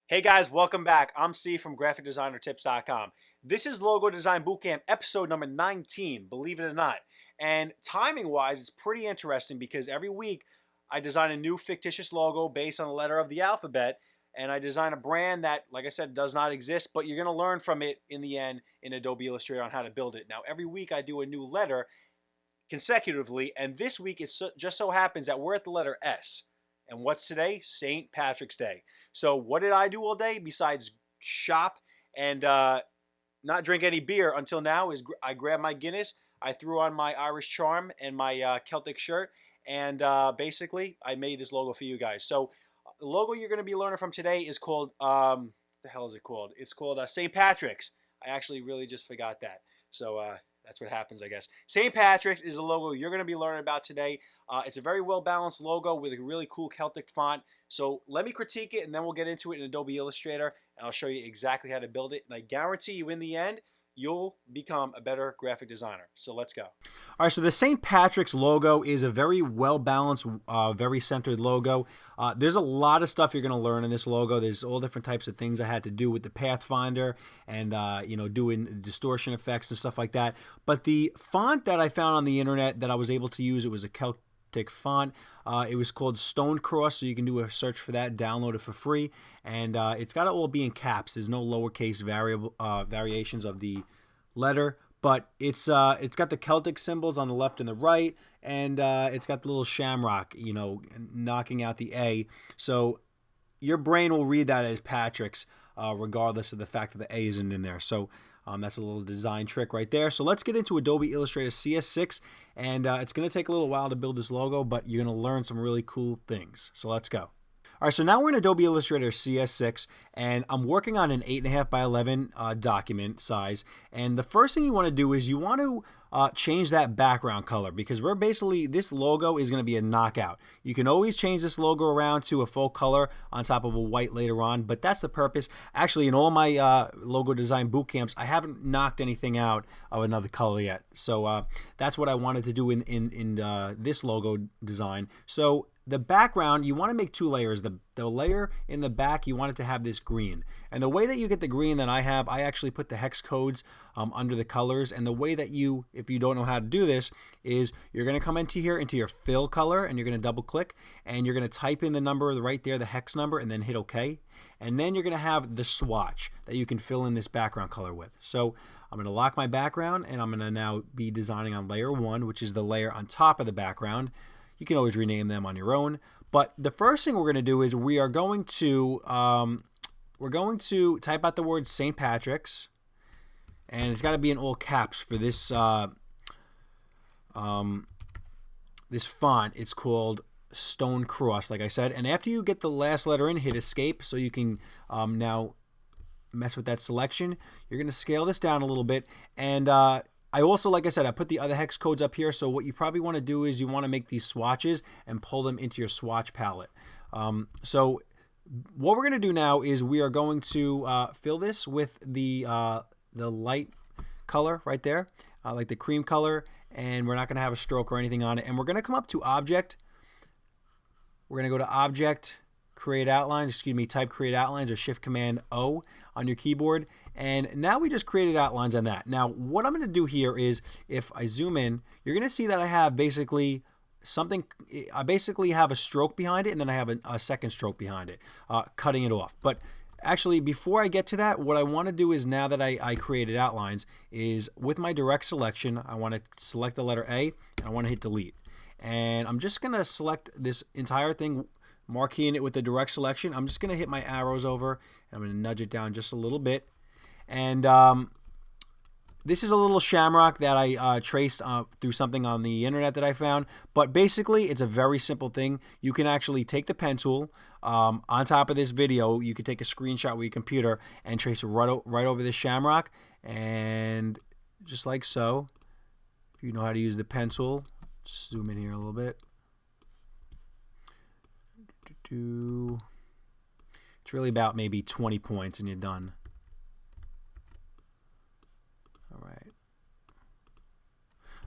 Hey guys, welcome back. I'm Steve from GraphicDesignerTips.com. This is Logo Design Bootcamp episode number 19, believe it or not. And timing wise, it's pretty interesting because every week I design a new fictitious logo based on the letter of the alphabet. And I design a brand that, like I said, does not exist, but you're going to learn from it in the end in Adobe Illustrator on how to build it. Now, every week I do a new letter consecutively, and this week it just so happens that we're at the letter S. And what's today? St. Patrick's Day. So what did I do all day besides shop and not drink any beer until now? Is I grabbed my Guinness, I threw on my Irish charm and my Celtic shirt, and basically I made this logo for you guys. So the logo you're going to be learning from today is called what the hell is it called? It's called St. Patrick's. I actually really just forgot that. So that's what happens, I guess. St. Patrick's is a logo you're going to be learning about today. It's a very well-balanced logo with a really cool Celtic font. So let me critique it, and then we'll get into it in Adobe Illustrator, and I'll show you exactly how to build it. And I guarantee you, in the end, you'll become a better graphic designer. So let's go. All right, so the St. Patrick's logo is a very well-balanced, very centered logo. There's a lot of stuff you're going to learn in this logo. There's all different types of things I had to do with the Pathfinder and, doing distortion effects and stuff like that. But the font that I found on the internet that I was able to use, it was a Celtic font. It was called Stone Cross, so you can do a search for that, download it for free, and it's got to all be in caps. There's no lowercase variations of the letter, but it's got the Celtic symbols on the left and the right, and it's got the little shamrock, knocking out the A. So your brain will read that as Patrick's, regardless of the fact that the A isn't in there. So that's a little design trick right there. So let's get into Adobe Illustrator CS6, and it's going to take a little while to build this logo, but you're going to learn some really cool things. So let's go. All right, so now we're in Adobe Illustrator CS6, and I'm working on an 8.5 by 11 document size. And the first thing you want to do is you want to change that background color, because this logo is going to be a knockout. You can always change this logo around to a full color on top of a white later on, but that's the purpose. Actually, in all my logo design boot camps, I haven't knocked anything out of another color yet. So that's what I wanted to do in this logo design. So the background, you want to make two layers. The layer in the back, you want it to have this green. And the way that you get the green that I have, I actually put the hex codes under the colors. And the way that if you don't know how to do this, is you're going to come into here, into your fill color, and you're going to double click, and you're going to type in the number right there, the hex number, and then hit OK. And then you're going to have the swatch that you can fill in this background color with. So I'm going to lock my background, and I'm going to now be designing on layer 1, which is the layer on top of the background. You can always rename them on your own. But the first thing we're going to do is we're going to type out the word St. Patrick's, and it's got to be in all caps for this this font. It's called Stone Cross, like I said. And after you get the last letter in, hit Escape, so you can now mess with that selection. You're going to scale this down a little bit, and I also, like I said, I put the other hex codes up here. So what you probably want to do is you want to make these swatches and pull them into your swatch palette. So what we're going to do now is we are going to fill this with the light color right there, like the cream color, and we're not going to have a stroke or anything on it. And we're going to come up to Object. We're going to go to Object, Create Outlines, type Create Outlines or Shift Command O on your keyboard. And now we just created outlines on that. Now what I'm going to do here is, if I zoom in, you're going to see that I have basically I basically have a stroke behind it, and then I have a second stroke behind it, cutting it off. But actually, before I get to that, what I want to do is, now that I created outlines, is with my direct selection, I want to select the letter A, and I want to hit delete. And I'm just going to select this entire thing, marking it with the direct selection. I'm just going to hit my arrows over, and I'm going to nudge it down just a little bit. And this is a little shamrock that I traced through something on the internet that I found. But basically, it's a very simple thing. You can actually take the pen tool. On top of this video, you can take a screenshot with your computer and trace it right over this shamrock. And just like so, if you know how to use the pen tool, zoom in here a little bit. It's really about maybe 20 points and you're done.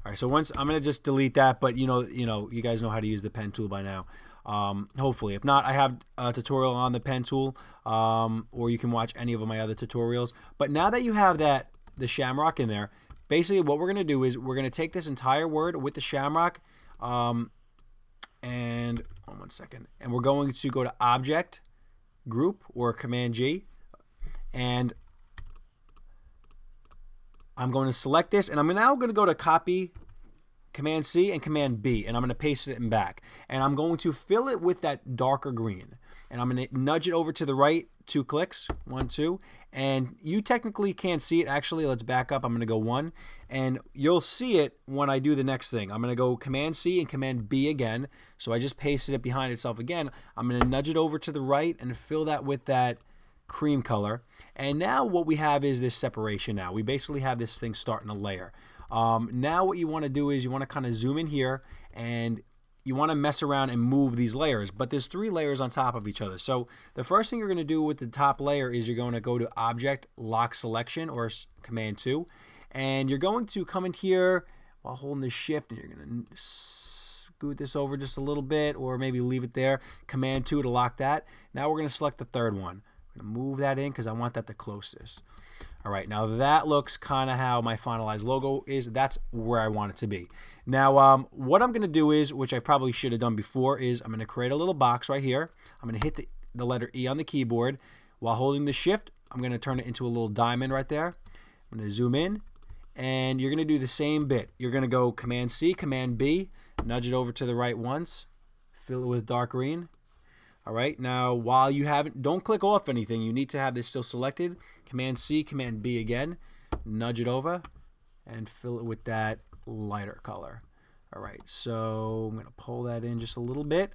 All right, so once I'm going to just delete that, but you guys know how to use the pen tool by now. hopefully. If not, I have a tutorial on the pen tool, or you can watch any of my other tutorials. But now that you have the shamrock in there, basically what we're going to do is we're going to take this entire word with the shamrock, and one second, and we're going to go to Object, Group, or Command G, and I'm going to select this, and I'm now going to go to Copy, Command C, and Command B, and I'm going to paste it in back. And I'm going to fill it with that darker green. And I'm going to nudge it over to the right, 2 clicks, 1, 2. And you technically can't see it. Actually, let's back up. I'm going to go 1. And you'll see it when I do the next thing. I'm going to go Command C and Command B again. So I just pasted it behind itself again. I'm going to nudge it over to the right and fill that with that cream color. And now what we have is this separation now. We basically have this thing starting a layer. Now what you want to do is you want to kind of zoom in here, and you want to mess around and move these layers. But there's 3 layers on top of each other. So the first thing you're going to do with the top layer is you're going to go to Object, Lock Selection, or Command 2. And you're going to come in here while holding the Shift, and you're going to scoot this over just a little bit, or maybe leave it there. Command 2 to lock that. Now we're going to select the third one. I'm going to move that in because I want that the closest. All right, now that looks kind of how my finalized logo is. That's where I want it to be. Now, what I'm going to do is, which I probably should have done before, is I'm going to create a little box right here. I'm going to hit the letter E on the keyboard. While holding the Shift, I'm going to turn it into a little diamond right there. I'm going to zoom in, and you're going to do the same bit. You're going to go Command C, Command B, nudge it over to the right once, fill it with dark green. All right, now while you haven't, don't click off anything. You need to have this still selected. Command C, Command B again, nudge it over, and fill it with that lighter color. All right, so I'm going to pull that in just a little bit,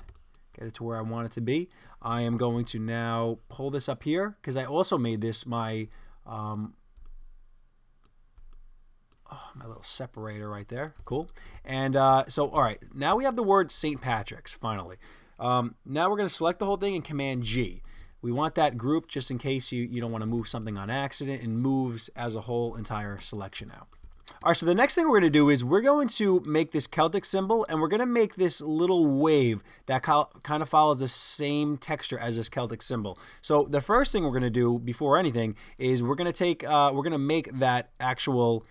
get it to where I want it to be. I am going to now pull this up here because I also made this my my little separator right there. Cool. And so, all right, now we have the word St. Patrick's finally. Now we're going to select the whole thing in Command G. We want that group just in case you don't want to move something on accident, and moves as a whole entire selection out. All right, so the next thing we're going to do is we're going to make this Celtic symbol, and we're going to make this little wave that kind of follows the same texture as this Celtic symbol. So the first thing we're going to do before anything is we're going to make that actual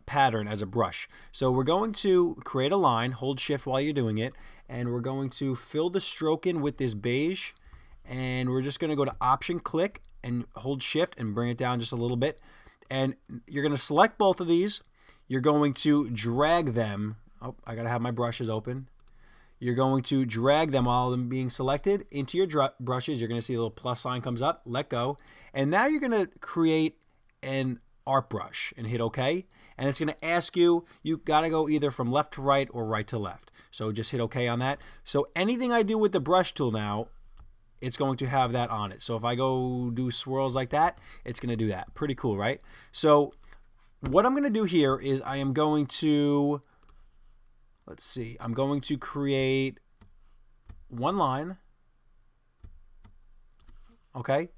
pattern as a brush. So we're going to create a line, hold Shift while you're doing it, and we're going to fill the stroke in with this beige, and we're just going to go to Option, click, and hold Shift and bring it down just a little bit. And you're going to select both of these. You're going to drag them. Oh, I got to have my brushes open. You're going to drag them, all of them being selected, into your brushes. You're going to see a little plus sign comes up. Let go. And now you're going to create an art brush and hit OK. And it's going to ask you got to go either from left to right or right to left. So just hit OK on that. So anything I do with the brush tool now, it's going to have that on it. So if I go do swirls like that, it's going to do that. Pretty cool, right? So what I'm going to do here is I am going to, let's see, I'm going to create one line, okay?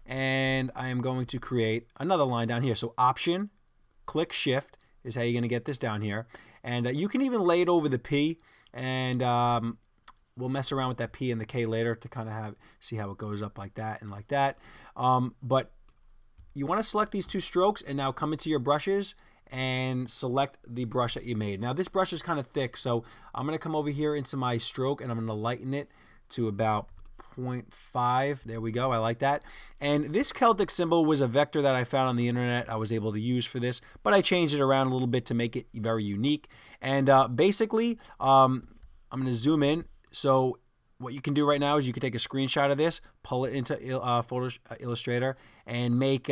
And I am going to create another line down here. So Option, click Shift is how you're going to get this down here. And you can even lay it over the P, and we'll mess around with that P and the K later to kind of see how it goes up like that and like that. But you want to select these 2 strokes and now come into your brushes and select the brush that you made. Now this brush is kind of thick, so I'm going to come over here into my stroke and I'm going to lighten it to about 0.5. There we go. I like that. And this Celtic symbol was a vector that I found on the internet. I was able to use for this, but I changed it around a little bit to make it very unique. And basically, I'm going to zoom in. So what you can do right now is you can take a screenshot of this, pull it into Illustrator, and make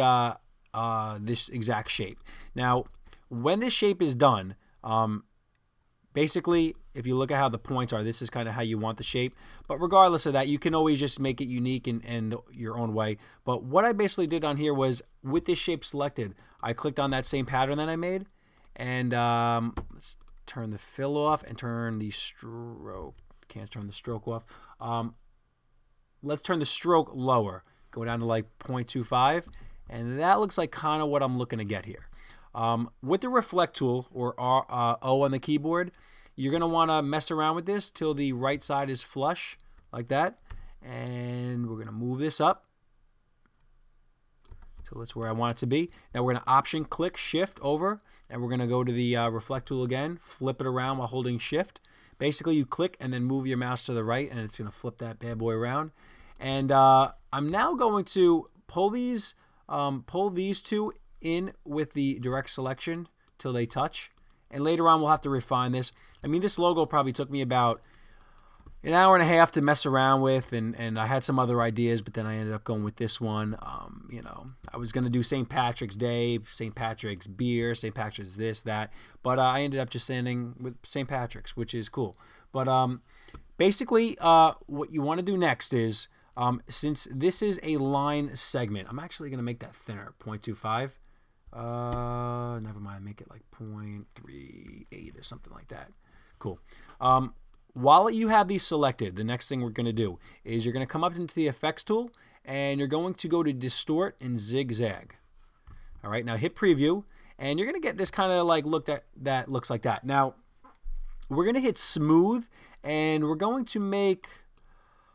this exact shape. Now, when this shape is done, basically, if you look at how the points are, this is kind of how you want the shape. But regardless of that, you can always just make it unique in your own way. But what I basically did on here was, with this shape selected, I clicked on that same pattern that I made, and let's turn the fill off and turn the stroke. Can't turn the stroke off. Let's turn the stroke lower. Go down to like 0.25, and that looks like kind of what I'm looking to get here. With the reflect tool, or O on the keyboard, you're going to want to mess around with this till the right side is flush like that. And we're going to move this up until it's where I want it to be. Now we're going to option click shift over, and we're going to go to the reflect tool again, flip it around while holding shift. Basically, you click and then move your mouse to the right, and it's going to flip that bad boy around. And I'm now going to pull these two in with the direct selection till they touch. And later on, we'll have to refine this. I mean, this logo probably took me about an hour and a half to mess around with, and I had some other ideas, but then I ended up going with this one. You know, I was going to do St. Patrick's Day, St. Patrick's beer, St. Patrick's this, that, but I ended up just standing with St. Patrick's, which is cool. But basically, what you want to do next is, since this is a line segment, I'm actually going to make that thinner, 0.25. Never mind, make it like 0.38 or something like that. Cool. While you have these selected, the next thing we're going to do is you're going to come up into the effects tool, and you're going to go to distort and zigzag. All right, now hit preview, and you're going to get this kind of like look that looks like that. Now we're going to hit smooth, and we're going to make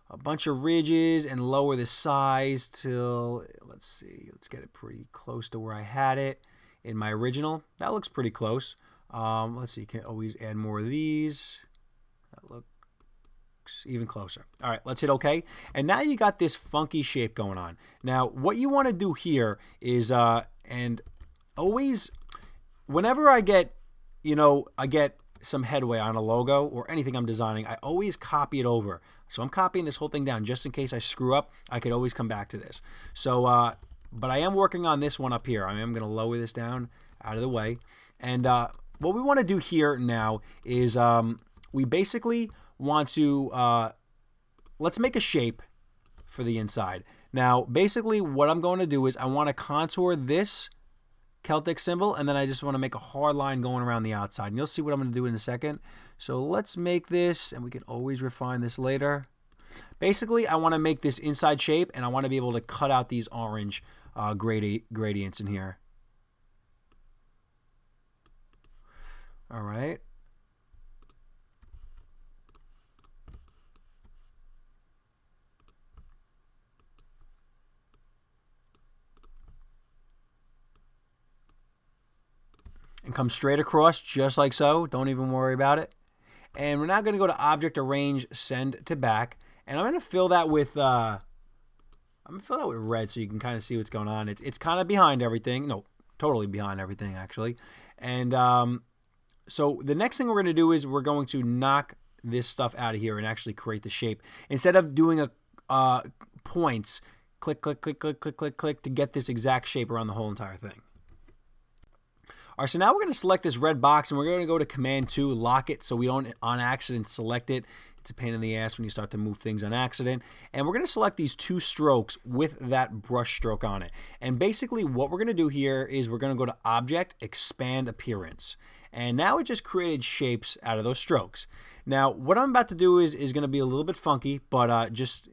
a bunch of ridges and lower the size till, let's see, let's get it pretty close to where I had it in my original. That looks pretty close. Let's see, you can always add more of these. That looks even closer. All right, let's hit OK. And now you got this funky shape going on. Now, what you want to do here is, and always, whenever I get, I get some headway on a logo or anything I'm designing, I always copy it over. So I'm copying this whole thing down just in case I screw up. I could always come back to this. So, but I am working on this one up here. I am going to lower this down out of the way. And what we want to do here now is we basically want to, let's make a shape for the inside. Now, basically what I'm going to do is I want to contour this Celtic symbol, and then I just want to make a hard line going around the outside. And you'll see what I'm going to do in a second. So let's make this, and we can always refine this later. Basically, I want to make this inside shape, and I want to be able to cut out these orange gradients in here. All right. And come straight across just like so. Don't even worry about it. And we're now going to go to Object, Arrange, Send to Back, and I'm going to fill that with red so you can kind of see what's going on. It's kind of behind everything. No, totally behind everything actually. And so the next thing we're going to do is we're going to knock this stuff out of here and actually create the shape. Instead of doing a points, click, click, click, click, click, click, click to get this exact shape around the whole entire thing. All right, so now we're going to select this red box, and we're going to go to Command 2, lock it so we don't on accident select it. It's a pain in the ass when you start to move things on accident. And we're going to select these two strokes with that brush stroke on it. And basically what we're going to do here is we're going to go to Object, Expand Appearance. And now it just created shapes out of those strokes. Now, what I'm about to do is going to be a little bit funky, but just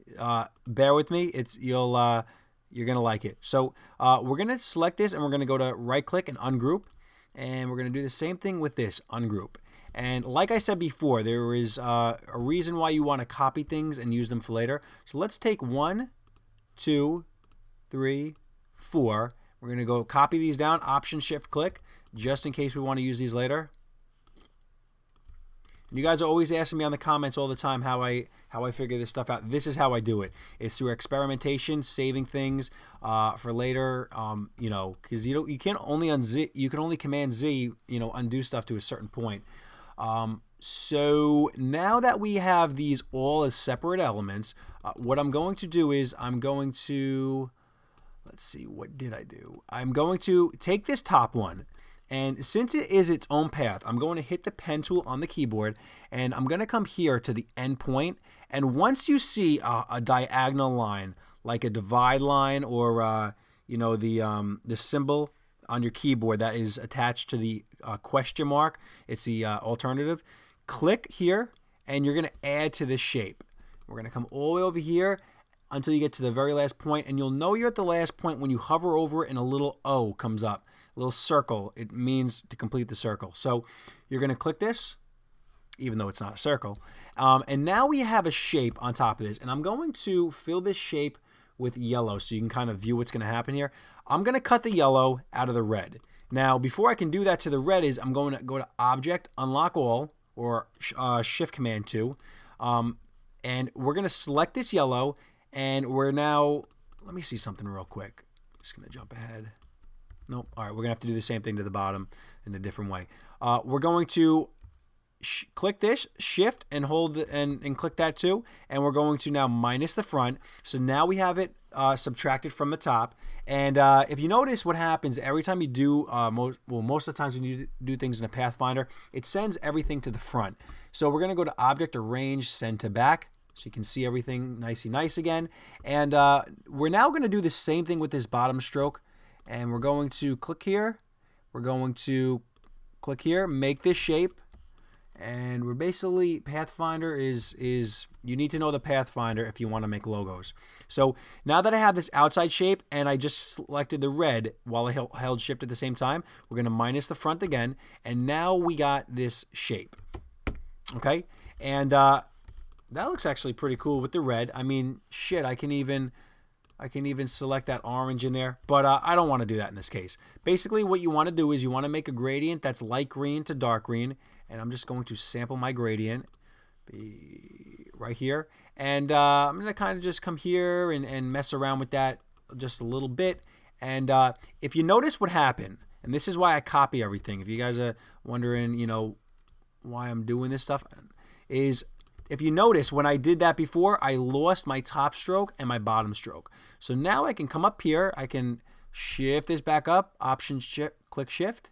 bear with me. You're going to like it. So we're going to select this, and we're going to go to right-click and ungroup. And we're going to do the same thing with this, ungroup. And like I said before, there is a reason why you want to copy things and use them for later. So let's take 1, 2, 3, 4. We're going to go copy these down, Option Shift Click, just in case we want to use these later. And you guys are always asking me on the comments all the time how I figure this stuff out. This is how I do it. It's through experimentation, saving things for later. Because you can only Command Z, undo stuff to a certain point. So now that we have these all as separate elements, what I'm going to do is I'm going to, let's see, what did I do? I'm going to take this top one. And since it is its own path, I'm going to hit the pen tool on the keyboard, and I'm going to come here to the end point. And once you see a diagonal line, like a divide line or the symbol on your keyboard that is attached to the question mark, it's the alternative, click here, and you're going to add to this shape. We're going to come all the way over here until you get to the very last point, and you'll know you're at the last point when you hover over it and a little O comes up. A little circle, it means to complete the circle. So you're going to click this, even though it's not a circle. And now we have a shape on top of this. And I'm going to fill this shape with yellow so you can kind of view what's going to happen here. I'm going to cut the yellow out of the red. Now, before I can do that to the red is I'm going to go to Object, Unlock All, or Shift Command 2. And we're going to select this yellow, and we're now, let me see something real quick. Just going to jump ahead. Nope. All right, we're going to have to do the same thing to the bottom in a different way. We're going to click this, shift, and hold and click that too. And we're going to now minus the front. So now we have it subtracted from the top. And if you notice what happens every time you do, most of the times when you do things in a Pathfinder, it sends everything to the front. So we're going to go to Object, Arrange, Send to Back. So you can see everything nice again. And we're now going to do the same thing with this bottom stroke. And we're going to click here. We're going to click here, make this shape. And we're basically, Pathfinder is you need to know the Pathfinder if you want to make logos. So now that I have this outside shape and I just selected the red while I held shift at the same time, we're going to minus the front again. And now we got this shape. Okay. And that looks actually pretty cool with the red. I mean, shit, I can even select that orange in there, but I don't want to do that in this case. Basically, what you want to do is you want to make a gradient that's light green to dark green, and I'm just going to sample my gradient right here. And I'm going to kind of just come here and mess around with that just a little bit. And if you notice what happened, and this is why I copy everything, if you guys are wondering, you know, why I'm doing this stuff, is if you notice, when I did that before, I lost my top stroke and my bottom stroke. So now I can come up here. I can shift this back up. Option, click Shift.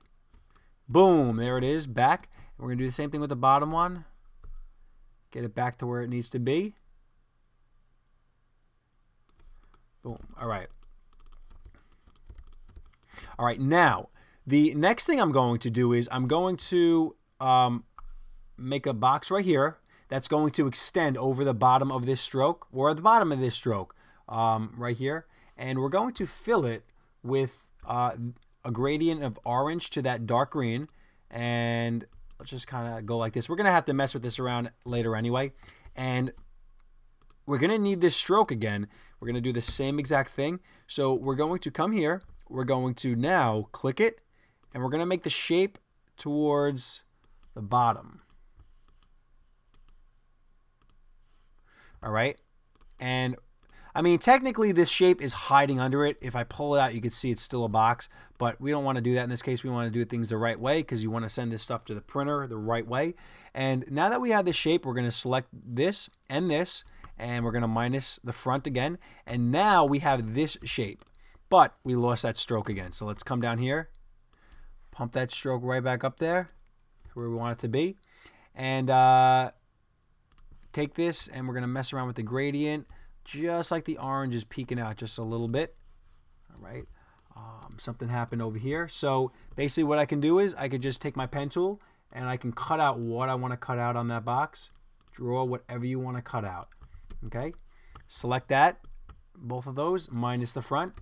Boom. There it is. Back. And we're going to do the same thing with the bottom one. Get it back to where it needs to be. Boom. All right. All right. Now, the next thing I'm going to do is I'm going to make a box right here. That's going to extend over the bottom of this stroke, or the bottom of this stroke right here. And we're going to fill it with a gradient of orange to that dark green. And let's just kind of go like this. We're going to have to mess with this around later anyway. And we're going to need this stroke again. We're going to do the same exact thing. So we're going to come here. We're going to now click it. And we're going to make the shape towards the bottom. All right. And I mean, technically this shape is hiding under it. If I pull it out, you can see it's still a box, but we don't want to do that in this case. We want to do things the right way because you want to send this stuff to the printer the right way. And now that we have this shape, we're going to select this, and we're going to minus the front again. And now we have this shape, but we lost that stroke again. So let's come down here, pump that stroke right back up there where we want it to be. And, take this, and we're going to mess around with the gradient just like the orange is peeking out just a little bit. All right. Something happened over here. So basically what I can do is I could just take my pen tool and I can cut out what I want to cut out on that box. Draw whatever you want to cut out. Okay. Select that. Both of those minus the front.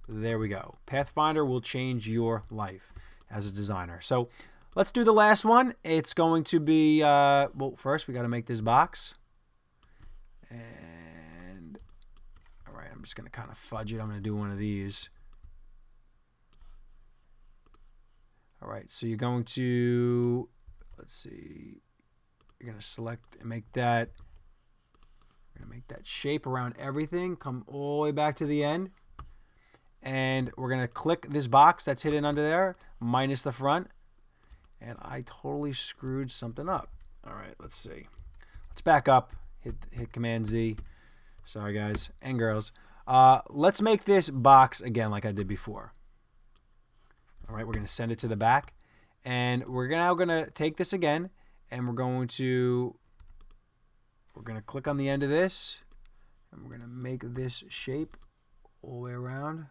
There we go. Pathfinder will change your life as a designer. So let's do the last one. It's going to be, well, first we got to make this box. And all right, I'm just going to kind of fudge it. I'm going to do one of these. All right, so you're going to, let's see, you're going to select and make that, we're going to make that shape around everything, come all the way back to the end. And we're going to click this box that's hidden under there, minus the front. And I totally screwed something up. All right, let's see. Let's back up. Hit Command Z. Sorry, guys and girls. Let's make this box again like I did before. All right, we're going to send it to the back. And we're now going to take this again, and we're going to click on the end of this, and we're going to make this shape all the way around.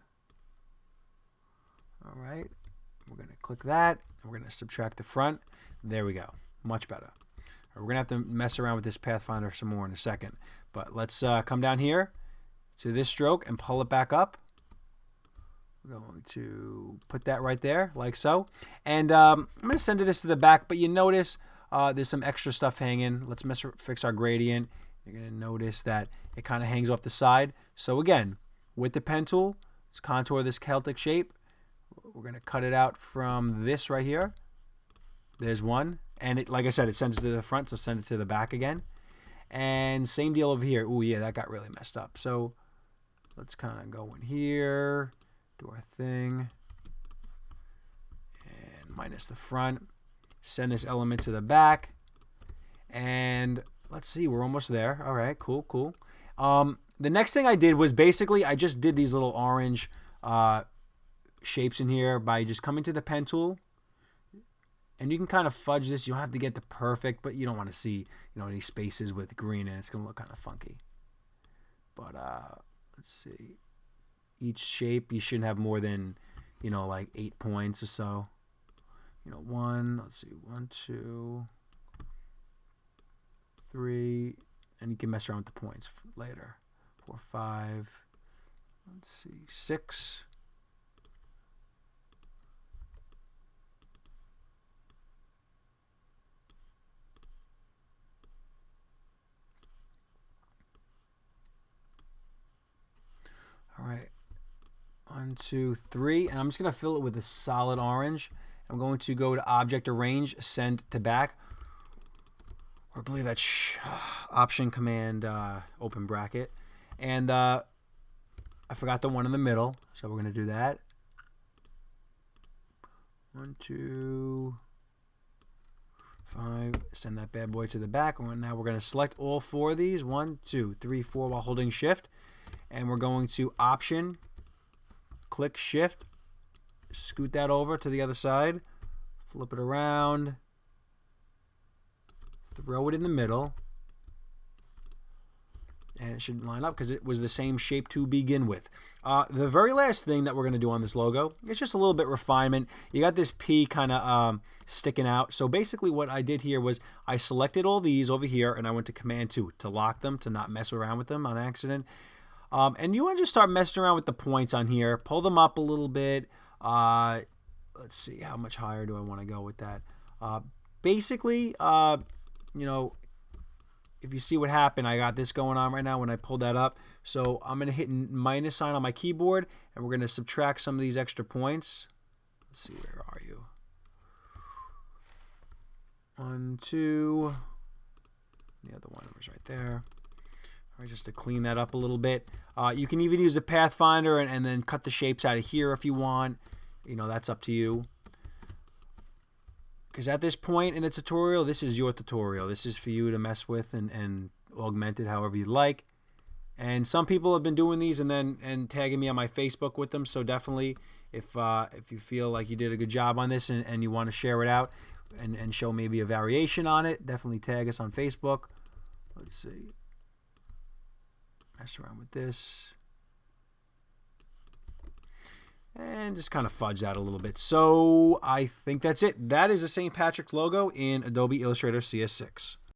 All right, we're going to click that, and we're going to subtract the front. There we go. Much better. We're going to have to mess around with this Pathfinder some more in a second. But let's come down here to this stroke and pull it back up. We're going to put that right there, like so. And I'm going to send this to the back, but you notice there's some extra stuff hanging. Let's fix our gradient. You're going to notice that it kind of hangs off the side. So again, with the pen tool, let's contour this Celtic shape. We're going to cut it out from this right here. There's one. And it, like I said, it sends it to the front, so send it to the back again. And same deal over here. Oh yeah, that got really messed up. So let's kind of go in here, do our thing, and minus the front. Send this element to the back. And let's see, we're almost there. All right, cool, cool. The next thing I did was basically I just did these little orange shapes in here by just coming to the pen tool. And you can kind of fudge this. You don't have to get the perfect, but you don't want to see, any spaces with green, and it's going to look kind of funky. But let's see. Each shape, you shouldn't have more than, like 8 points or so. Let's see, 1, 2, 3, and you can mess around with the points later. 4, 5, let's see, 6. All right, 1, 2, 3, and I'm just gonna fill it with a solid orange. I'm going to go to Object, Arrange, Send to Back, or I believe that's Option Command open bracket, and I forgot the one in the middle, so we're gonna do that. 1, 2, 5. Send that bad boy to the back. Now we're gonna select all 4 of these. 1, 2, 3, 4 while holding Shift. And we're going to Option, click Shift, scoot that over to the other side, flip it around, throw it in the middle, and it should line up because it was the same shape to begin with. The very last thing that we're going to do on this logo, it's just a little bit refinement. You got this P kind of sticking out. So basically what I did here was I selected all these over here, and I went to Command 2 to lock them, to not mess around with them on accident. And you want to just start messing around with the points on here. Pull them up a little bit. Let's see, how much higher do I want to go with that? Basically, if you see what happened, I got this going on right now when I pulled that up. So I'm going to hit minus sign on my keyboard, and we're going to subtract some of these extra points. Let's see, where are you? 1, 2. The other one was right there. All right, just to clean that up a little bit. You can even use the Pathfinder and then cut the shapes out of here if you want. That's up to you. Because at this point in the tutorial, this is your tutorial. This is for you to mess with and augment it however you like. And some people have been doing these and tagging me on my Facebook with them. So definitely, if you feel like you did a good job on this and you want to share it out and show maybe a variation on it, definitely tag us on Facebook. Let's see. Mess around with this. And just kind of fudge that a little bit. So I think that's it. That is the St. Patrick logo in Adobe Illustrator CS6.